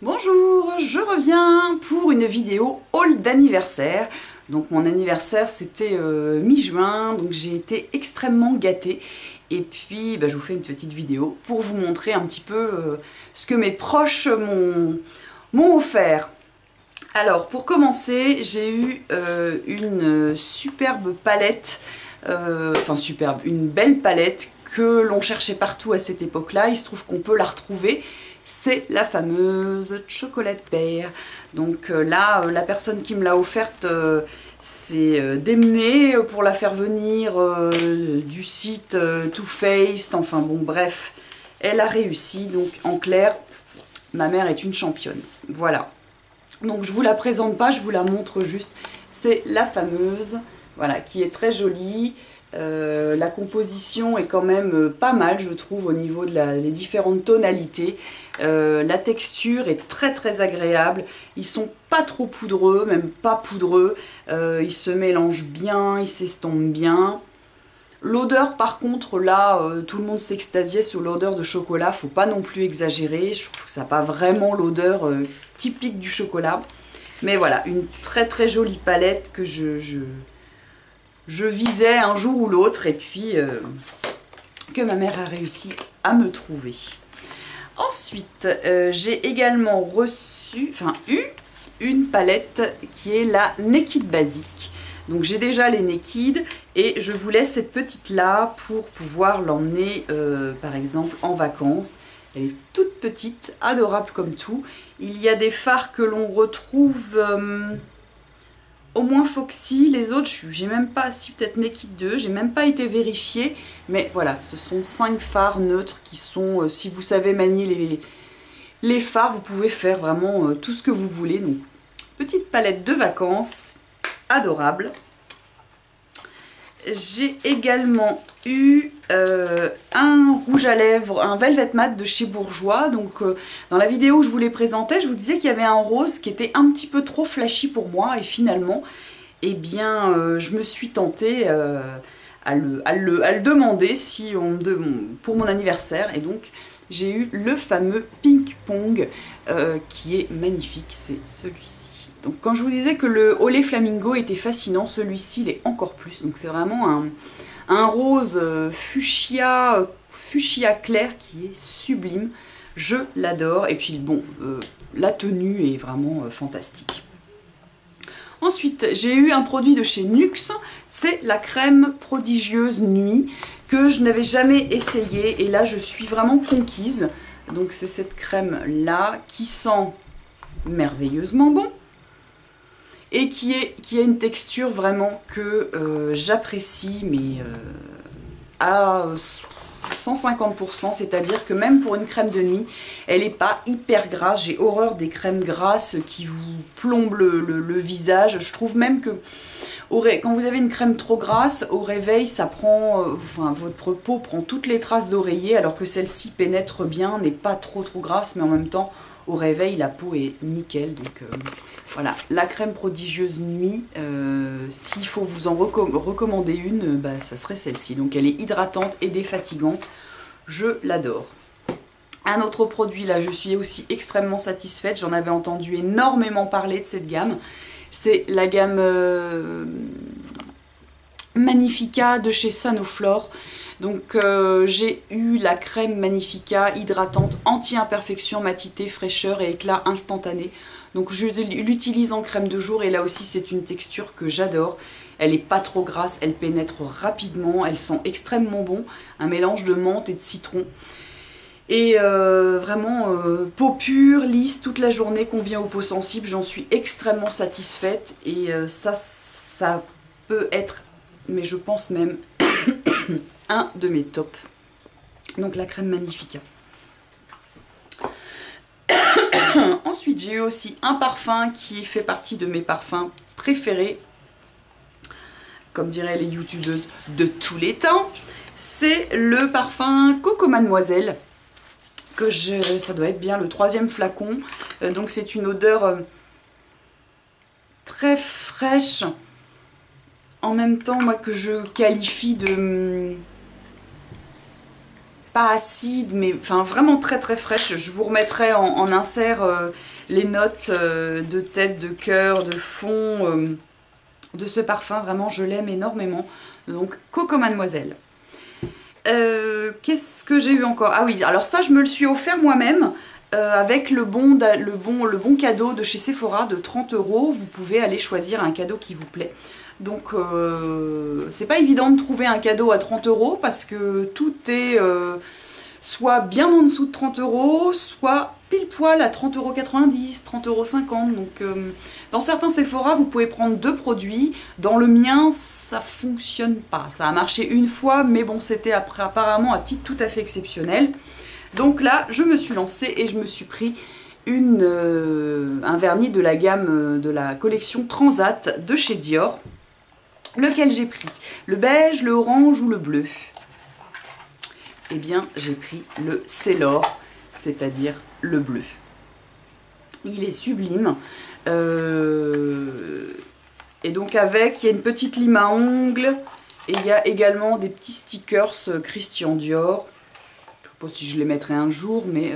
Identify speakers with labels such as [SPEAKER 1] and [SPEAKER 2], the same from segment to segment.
[SPEAKER 1] Bonjour, je reviens pour une vidéo haul d'anniversaire. Donc mon anniversaire c'était mi-juin, donc j'ai été extrêmement gâtée. Et puis je vous fais une petite vidéo pour vous montrer un petit peu ce que mes proches m'ont offert. Alors pour commencer, j'ai eu une superbe palette, une belle palette que l'on cherchait partout à cette époque-là. Il se trouve qu'on peut la retrouver. C'est la fameuse Chocolate Bear. Donc là, la personne qui me l'a offerte s'est démenée pour la faire venir du site Too Faced. Enfin bon, bref, elle a réussi. Donc en clair, ma mère est une championne. Voilà. Donc je vous la présente pas, je vous la montre juste. C'est la fameuse, voilà, qui est très jolie. La composition est quand même pas mal, je trouve, au niveau de les différentes tonalités. La texture est très très agréable. Ils sont pas trop poudreux, même pas poudreux. Ils se mélangent bien, ils s'estompent bien. L'odeur, par contre, là, tout le monde s'extasiait sur l'odeur de chocolat. Faut pas non plus exagérer. Je trouve que ça n'a pas vraiment l'odeur typique du chocolat. Mais voilà, une très très jolie palette que je visais un jour ou l'autre, et puis que ma mère a réussi à me trouver. Ensuite, j'ai également eu une palette qui est la Naked Basic. Donc j'ai déjà les Naked et je voulais cette petite là pour pouvoir l'emmener par exemple en vacances. Elle est toute petite, adorable comme tout. Il y a des fards que l'on retrouve au moins Foxy, les autres, j'ai même pas, si peut-être Naked 2, j'ai même pas été vérifiée, mais voilà, ce sont 5 fards neutres qui sont, si vous savez manier les fards, vous pouvez faire vraiment tout ce que vous voulez. Donc, petite palette de vacances, adorable. J'ai également eu un rouge à lèvres, un Velvet Matte de chez Bourjois. Donc dans la vidéo où je vous les présentais, je vous disais qu'il y avait un rose qui était un petit peu trop flashy pour moi. Et finalement, eh bien, je me suis tentée à le demander pour mon anniversaire. Et donc, j'ai eu le fameux Pink Pong qui est magnifique, c'est celui-ci. Donc quand je vous disais que le Olé Flamingo était fascinant, celui-ci il est encore plus. Donc c'est vraiment un rose fuchsia clair qui est sublime. Je l'adore. Et puis bon, la tenue est vraiment fantastique. Ensuite, j'ai eu un produit de chez NYX. C'est la crème prodigieuse nuit que je n'avais jamais essayé. Et là, je suis vraiment conquise. Donc c'est cette crème là qui sent merveilleusement bon. Et qui a une texture vraiment que j'apprécie, mais à 150%, c'est-à-dire que même pour une crème de nuit, elle n'est pas hyper grasse. J'ai horreur des crèmes grasses qui vous plombent le visage. Je trouve même que quand vous avez une crème trop grasse, au réveil, ça prend, votre peau prend toutes les traces d'oreiller, alors que celle-ci pénètre bien, n'est pas trop grasse, mais en même temps, au réveil, la peau est nickel. Donc voilà, la crème prodigieuse nuit, s'il faut vous en recommander une, ça serait celle-ci. Donc elle est hydratante et défatigante, je l'adore. Un autre produit, là, je suis aussi extrêmement satisfaite, j'en avais entendu énormément parler de cette gamme. C'est la gamme Magnifica de chez Sanoflore. Donc j'ai eu la crème Magnifica hydratante, anti-imperfection, matité, fraîcheur et éclat instantané. Donc je l'utilise en crème de jour et là aussi c'est une texture que j'adore. Elle n'est pas trop grasse, elle pénètre rapidement, elle sent extrêmement bon. Un mélange de menthe et de citron. Et vraiment peau pure, lisse toute la journée, convient aux peaux sensibles. J'en suis extrêmement satisfaite et ça peut être, mais je pense même, un de mes tops. Donc la crème Magnifica. Ensuite, j'ai eu aussi un parfum qui fait partie de mes parfums préférés, comme diraient les youtubeuses de tous les temps. C'est le parfum Coco Mademoiselle, que ça doit être bien le 3e flacon. Donc c'est une odeur très fraîche, en même temps moi que je qualifie de pas acide, mais enfin vraiment très très fraîche. Je vous remettrai en insert les notes de tête, de cœur, de fond de ce parfum. Vraiment, je l'aime énormément. Donc, Coco Mademoiselle. Qu'est-ce que j'ai eu encore? Ah oui, alors ça, je me le suis offert moi-même. Avec le bon cadeau de chez Sephora de 30 €, vous pouvez aller choisir un cadeau qui vous plaît. Donc c'est pas évident de trouver un cadeau à 30 € parce que tout est soit bien en dessous de 30 €, soit pile poil à 30,90 €, 30,50 €. Donc dans certains Sephora, vous pouvez prendre 2 produits. Dans le mien, ça fonctionne pas. Ça a marché une fois, mais bon, c'était apparemment à titre tout à fait exceptionnel. Donc là, je me suis lancée et je me suis pris un vernis de la gamme de la collection Transat de chez Dior. Lequel j'ai pris? Le beige, le orange ou le bleu? Eh bien, j'ai pris le Célor, c'est-à-dire le bleu. Il est sublime. Et donc avec, il y a une petite lime à ongles et il y a également des petits stickers Christian Dior. Je ne sais pas si je les mettrai un jour, mais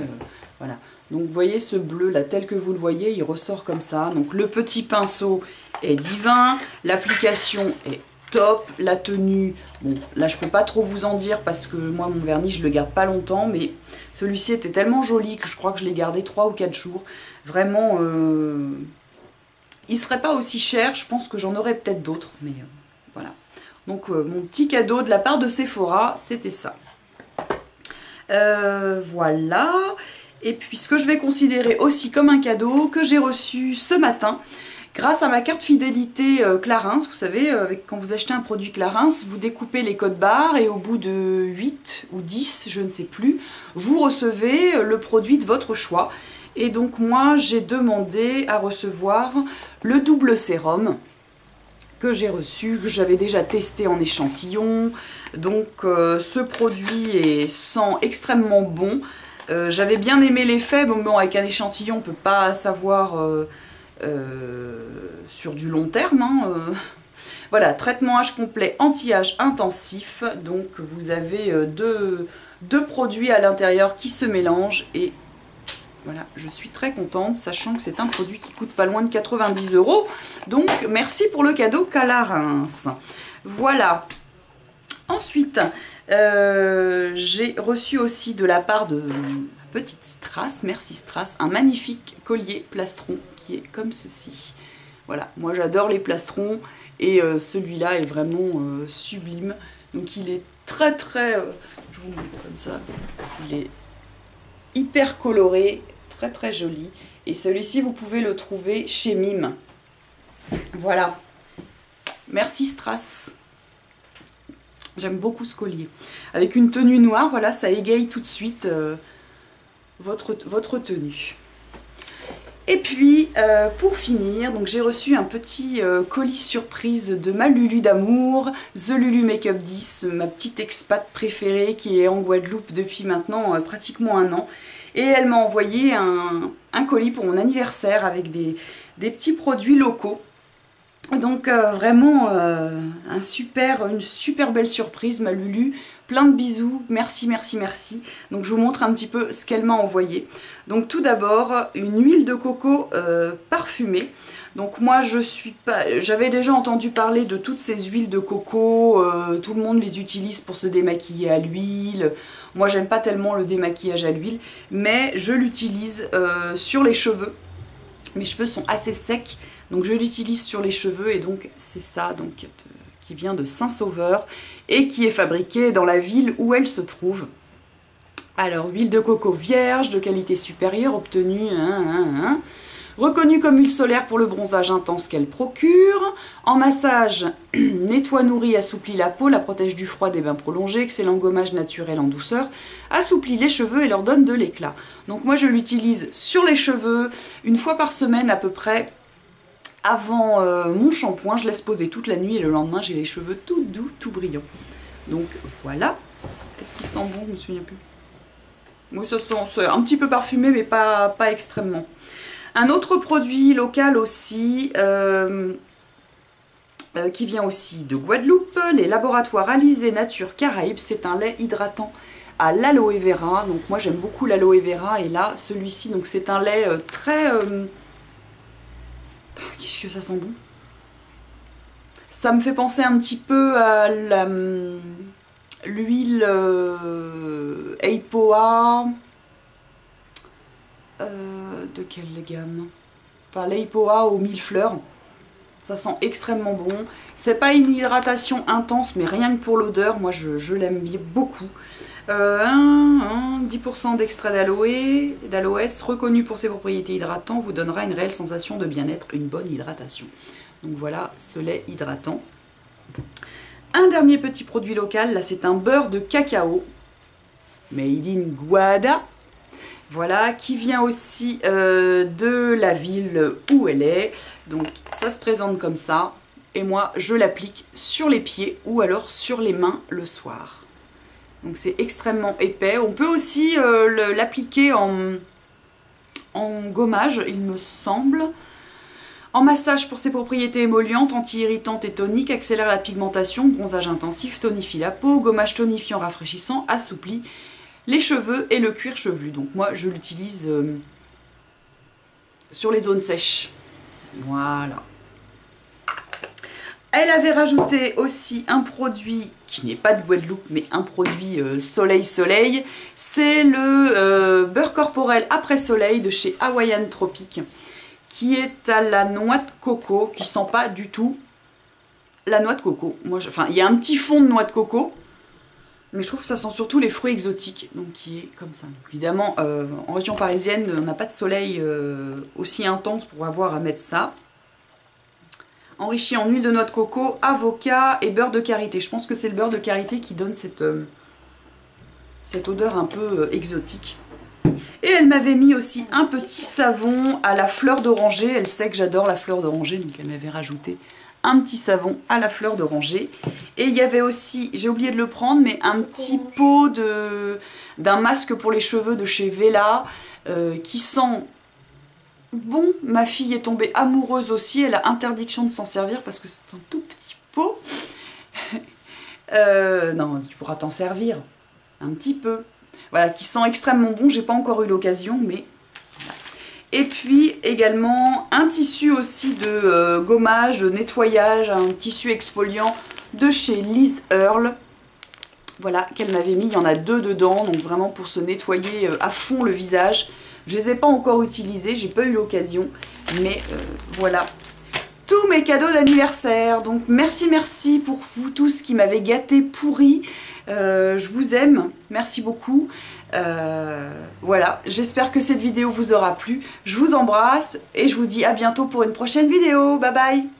[SPEAKER 1] voilà. Donc vous voyez ce bleu là, tel que vous le voyez, il ressort comme ça. Donc le petit pinceau est divin, l'application est top, la tenue, bon là je peux pas trop vous en dire parce que moi mon vernis je le garde pas longtemps, mais celui-ci était tellement joli que je crois que je l'ai gardé 3 ou 4 jours. Vraiment, il serait pas aussi cher, je pense que j'en aurais peut-être d'autres, mais voilà. Donc mon petit cadeau de la part de Sephora, c'était ça. Voilà. Et puis ce que je vais considérer aussi comme un cadeau que j'ai reçu ce matin, grâce à ma carte fidélité Clarins. Vous savez, quand vous achetez un produit Clarins, vous découpez les codes barres et au bout de 8 ou 10, je ne sais plus, vous recevez le produit de votre choix. Et donc moi, j'ai demandé à recevoir le double sérum que j'ai reçu, que j'avais déjà testé en échantillon. Donc ce produit sent extrêmement bon. J'avais bien aimé l'effet, bon avec un échantillon on ne peut pas savoir sur du long terme. Hein, Voilà, traitement âge complet, anti-âge intensif. Donc vous avez deux produits à l'intérieur qui se mélangent et voilà, je suis très contente, sachant que c'est un produit qui coûte pas loin de 90 €. Donc merci pour le cadeau Clarins. Voilà. Ensuite, j'ai reçu aussi de la part de petite Strass, merci Strass, un magnifique collier plastron qui est comme ceci. Voilà, moi j'adore les plastrons et celui-là est vraiment sublime. Donc il est très, je vous montre comme ça, il est hyper coloré, très très joli. Et celui-ci vous pouvez le trouver chez Mime. Voilà, merci Strass. J'aime beaucoup ce collier. Avec une tenue noire, voilà, ça égaye tout de suite votre tenue. Et puis, pour finir, donc j'ai reçu un petit colis surprise de ma Lulu d'amour, The Lulu Makeup 10, ma petite expat préférée qui est en Guadeloupe depuis maintenant pratiquement 1 an. Et elle m'a envoyé un colis pour mon anniversaire avec des petits produits locaux. Donc vraiment une super belle surprise, ma Lulu, plein de bisous, merci, merci, merci. Donc je vous montre un petit peu ce qu'elle m'a envoyé. Donc tout d'abord, une huile de coco parfumée. Donc moi j'avais déjà entendu parler de toutes ces huiles de coco, tout le monde les utilise pour se démaquiller à l'huile. Moi j'aime pas tellement le démaquillage à l'huile, mais je l'utilise sur les cheveux. Mes cheveux sont assez secs, donc je l'utilise sur les cheveux et donc c'est ça donc, qui vient de Saint-Sauveur et qui est fabriqué dans la ville où elle se trouve. Alors, huile de coco vierge de qualité supérieure obtenue, reconnue comme huile solaire pour le bronzage intense qu'elle procure. En massage, nettoie, nourrit, assouplit la peau, la protège du froid des bains prolongés, excellent gommage naturel en douceur, assouplit les cheveux et leur donne de l'éclat. Donc moi je l'utilise sur les cheveux 1 fois par semaine à peu près. Avant mon shampoing, je laisse poser toute la nuit et le lendemain j'ai les cheveux tout doux, tout brillants. Donc voilà. Est-ce qu'il sent bon? Je me souviens plus. Oui, ça sent un petit peu parfumé mais pas extrêmement. Un autre produit local aussi, qui vient aussi de Guadeloupe, les laboratoires Alizé Nature Caraïbes, c'est un lait hydratant à l'aloe vera. Donc moi j'aime beaucoup l'aloe vera et là celui-ci, donc c'est un lait très... Qu'est-ce que ça sent bon. Ça me fait penser un petit peu à l'huile Eipoa. De quelle gamme? Enfin l'Eipoa aux 1000 fleurs. Ça sent extrêmement bon. C'est pas une hydratation intense, mais rien que pour l'odeur, moi je l'aime beaucoup. 10% d'extrait d'aloès, reconnu pour ses propriétés hydratantes, vous donnera une réelle sensation de bien-être, une bonne hydratation. Donc voilà, ce lait hydratant. Un dernier petit produit local, là c'est un beurre de cacao, made in Guada. Voilà, qui vient aussi de la ville où elle est. Donc ça se présente comme ça. Et moi, je l'applique sur les pieds ou alors sur les mains le soir. Donc c'est extrêmement épais. On peut aussi l'appliquer en gommage, il me semble. En massage pour ses propriétés émollientes, anti-irritantes et toniques, accélère la pigmentation, bronzage intensif, tonifie la peau, gommage tonifiant, rafraîchissant, assouplit les cheveux et le cuir chevelu. Donc moi je l'utilise sur les zones sèches. Voilà. Elle avait rajouté aussi un produit qui n'est pas de Guadeloupe, mais un produit soleil. C'est le beurre corporel après soleil de chez Hawaiian Tropic, qui est à la noix de coco, qui sent pas du tout la noix de coco. Moi, enfin, il y a un petit fond de noix de coco, mais je trouve que ça sent surtout les fruits exotiques, donc qui est comme ça. Donc, évidemment, en région parisienne, on n'a pas de soleil aussi intense pour avoir à mettre ça. Enrichi en huile de noix de coco, avocat et beurre de karité. Je pense que c'est le beurre de karité qui donne cette odeur un peu exotique. Et elle m'avait mis aussi un petit savon à la fleur d'oranger. Elle sait que j'adore la fleur d'oranger, donc elle m'avait rajouté un petit savon à la fleur d'oranger. Et il y avait aussi, j'ai oublié de le prendre, mais un petit pot d'un masque pour les cheveux de chez Vela qui sent bon. Ma fille est tombée amoureuse aussi, elle a interdiction de s'en servir parce que c'est un tout petit pot. Non, tu pourras t'en servir un petit peu. Voilà, qui sent extrêmement bon, j'ai pas encore eu l'occasion, mais... Voilà. Et puis également un tissu aussi de gommage, de nettoyage, un tissu exfoliant de chez Liz Earle. Voilà, qu'elle m'avait mis, il y en a 2 dedans, donc vraiment pour se nettoyer à fond le visage. Je les ai pas encore utilisés, j'ai pas eu l'occasion, mais voilà. Tous mes cadeaux d'anniversaire, donc merci pour vous tous qui m'avez gâté pourri. Je vous aime, merci beaucoup. Voilà, j'espère que cette vidéo vous aura plu. Je vous embrasse et je vous dis à bientôt pour une prochaine vidéo. Bye bye.